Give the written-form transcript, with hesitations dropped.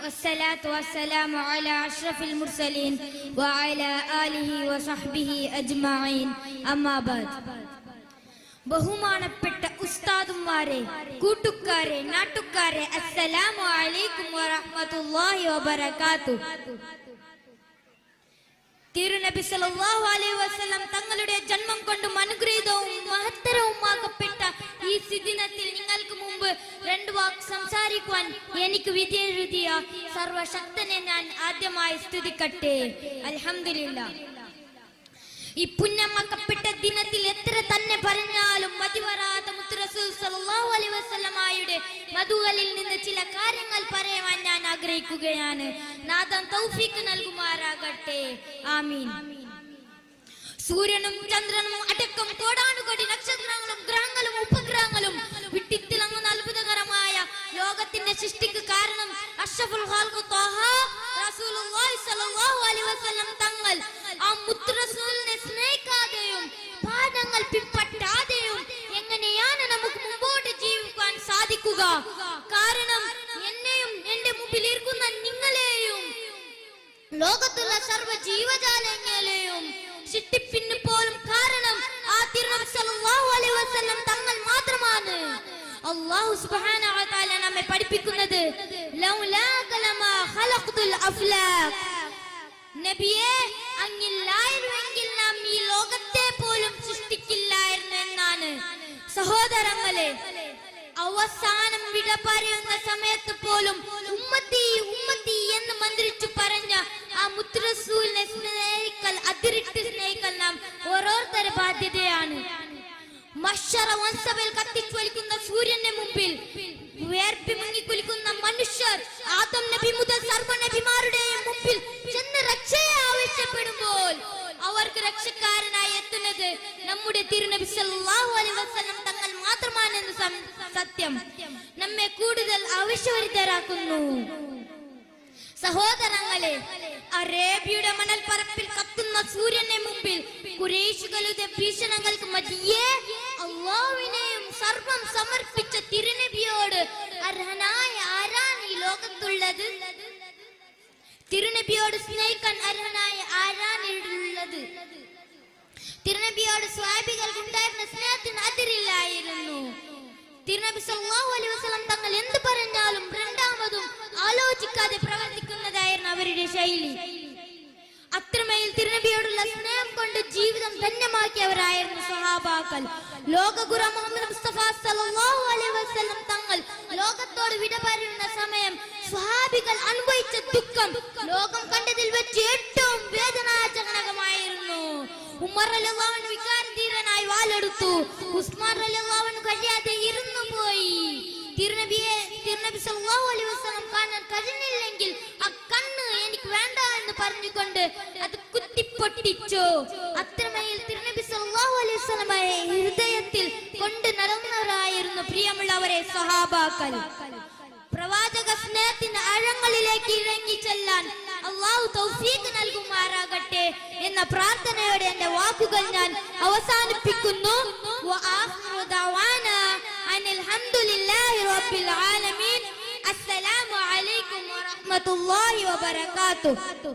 والصلاة والسلام على أشرف المرسلين وعلى آله وصحبه أجمعين أما بعد. ബഹുമാനപ്പെട്ട ഉസ്താദുമാരെ, കൂട്ടുകാരെ, നാട്ടുകാരെ, അസ്സലാമു അലൈക്കും വറഹ്മത്തുള്ളാഹി വബറകാതുഹു. തിരുനബി സല്ലല്ലാഹു അലൈഹി വസല്ലം തങ്ങളുടെ ജന്മം കൊണ്ടും അനുഗ്രഹീതവും മഹത്തരവുമാകപ്പെട്ട ഈ ദിനത്തിൽ നിങ്ങൾക്ക് മുമ്പ് രണ്ട് വാക്ക് സംസാരിക്കുവാൻ എനിക്ക് വിധിയെഴുതിയ സർവശക്തനെ ഞാൻ ആദ്യമായി സ്തുതിക്കട്ടെ. അൽഹംദുലില്ലാഹ്. ഈ പുണ്യമാക്കപ്പെട്ട ദിനത്തിൽ എത്ര തന്നെ പറഞ്ഞാലും മതിവരാത്ത മുത്ത് റസൂൽ സല്ലല്ലാഹു അലൈഹി വസല്ലമയുടെ മധുകളിൽ നിന്ന് ചില കാര്യങ്ങൾ പറയാൻ ഞാൻ ആഗ്രഹിക്കുകയാണ്. നാഥൻ തൗഫീഖ് നൽകുമാറാകട്ടെ. ആമീൻ. സൂര്യനും ചന്ദ്രനും അടക്കം കോടാനുകോടി നക്ഷത്രങ്ങളും ഗ്രഹങ്ങളും ഉപഗ്രഹങ്ങളും വിട്ടിത്തിളങ്ങുന്ന അത്ഭുതകരമായ ലോകത്തിന്റെ സൃഷ്ടിക്ക് കാരണം അഷ്റഫുൽ ഖൽഖ് ത്വാഹ റസൂലുള്ളാഹി സ്വല്ലല്ലാഹു അലൈഹി വസല്ലം തങ്ങൾ ആ മുത്ത് റസൂലിനെ സ്നേഹിക്കാതെയും പാഠങ്ങൾ പിൻപറ്റാതെയും എങ്ങനെയാണ് നമുക്ക് മുമ്പോട്ട് ജീവിക്കാൻ സാധിക്കുക? കാരണം എന്നെയും എന്റെ മുമ്പിൽ ഇരിക്കുന്ന നിങ്ങളെയും ലോകത്തുള്ള സർവ്വ ജീവജാലങ്ങളെയും സൃഷ്ടിപ്പിന് പോലും കാരണം ആ തിരുനബി സല്ലല്ലാഹു അലൈഹി വസല്ലം തങ്ങൾ മാത്രമാണ്. അല്ലാഹു സുബ്ഹാനഹു വ തആല നമ്മെ പഠിപ്പിക്കുന്നത് ലൗലാക ലമാ ഖലഖതുൽ അഫ്ലാഖ്. നബിയേ, അങ്ങില്ലായിരുന്നെങ്കിൽ നാം ഈ ലോകത്തെ പോലും സൃഷ്ടിക്കില്ലായിരുന്നു എന്നാണ്. സഹോദരങ്ങളെ, അവസാനം വിട പറയുന്ന സമയത്ത് പോലും ഉമ്മത്തി ഉമ്മത്തി എന്ന് മന്ത്രിച്ചു പറഞ്ഞ ആ മുത്ത് റസൂലിനെ സ്നേഹിക്കൽ, അതിരിട്ട് സ്നേഹിക്കൽ നാം ഓരോരുത്തരുടെ ബാധ്യതയാണ്. മഹ്ശറ വൻസഭയിൽ കത്തിജ്വലിക്കുന്ന സൂര്യന്റെ മുമ്പിൽ വേർപ്പി മുങ്ങിക്കുലിക്കുന്ന മനുഷ്യർ ആദം നബി മുതൽ സർവ്വ നബിമാരുടെയും മുമ്പിൽ ചെന്ന് രക്ഷയെ ആവശ്യപ്പെടുമ്പോൾ അവർക്ക് രക്ഷക്കാരനായി എത്തുന്നത് നമ്മുടെ തിരുനബി സല്ലല്ലാഹു അലൈഹി വസല്ലം തങ്ങൾ മാത്രമാണെന്ന് സത്യം നമ്മെ കൂടുതൽ ആവശ്യവരിതരാക്കുന്നു. സഹോദരങ്ങളെ, അറേബ്യയുടെ മണൽപ്പരപ്പിൽ കത്തുന്ന സൂര്യനെ മുമ്പിൽ ഖുറൈശികളുടെ ഭീഷണങ്ങൾക്ക് മധ്യേ അല്ലാഹുവിനെയും സർവം സമർപ്പിച്ച തിരുനബിയോട് അർഹനായ ആരാണ് ഈ ലോകത്തുള്ളത്? തിരുനബിയോട് സ്നേഹിക്കാൻ അർഹനായ ആരാണ് ഉള്ളത്? തിരുനബിയോട് സ്വഹാബികൾക്ക് ഉണ്ടായിരുന്ന സ്നേഹത്തിന് അതിരില്ലായിരുന്നു. തിരുനബി സല്ലല്ലാഹു അലൈഹി വസല്ലം തങ്ങൾ എന്ത് പറഞ്ഞാലും രണ്ടാമതും ആലോചിക്കാതെ പ്രവർത്തിക്കുന്നതായിരുന്നു അവരുടെ ശൈലി. അത്രമേൽ തിരുനബിയോടുള്ള സ്നേഹം കൊണ്ട് ജീവിതം ധന്യമാക്കിയവരായിരുന്നു സ്വഹാബാക്കൾ. ലോകഗുരു മുഹമ്മദ് മുസ്തഫ സല്ലല്ലാഹു അലൈഹി വസല്ലം തങ്ങൾ ലോകത്തോട് വിട പറയുന്ന സമയം സ്വഹാബികൾ അനുഭവിച്ച ദുഃഖം ലോകം കണ്ടതിൽ വെച്ച് ഏറ്റവും വേദനാജനകമായിരുന്നു. ഉമർ റളിയല്ലാഹു അൻഹു വികാരധീരനായി വാളെടുത്തു. ഉസ്മാൻ റളിയല്ലാഹു അൻഹു കഴിയാതെ ഇരുന്നു പോയി. തിരുനബി സല്ലല്ലാഹു അലൈഹി വസല്ലം കാണാൻ കഴിഞ്ഞില്ലെങ്കിൽ ആ കണ്ണ് എനിക്ക് വേണ്ട എന്ന് പറഞ്ഞുകൊണ്ട് അത് കുത്തിപ്പൊട്ടിച്ചു. അത്രമേൽ തിരുനബി സല്ലല്ലാഹു അലൈഹി വസല്ലമയെ ഹൃദയത്തിൽ കൊണ്ട് നടന്നവരായിരുന്നു പ്രിയമുള്ളവരെ സ്വഹാബാക്കൾ. പ്രവാചക സ്നേഹത്തിന്റെ ആഴങ്ങളിലേക്ക് ഇറങ്ങി ചെല്ലാൻ അല്ലാഹു തൗഫീഖ് നൽകുമാറാകട്ടെ എന്ന പ്രാർത്ഥനയോടെ എന്റെ വാക്കുകൾ ഞാൻ അവസാനിപ്പിക്കുന്നു. വആഖിറു ദഅവാനാ അനിൽ ഹംദുലില്ലാഹി റബ്ബിൽ ആലമീൻ. അസ്സലാമു അലൈക്കും വറഹ്മത്തുള്ളാഹി വബറകാതുഹു.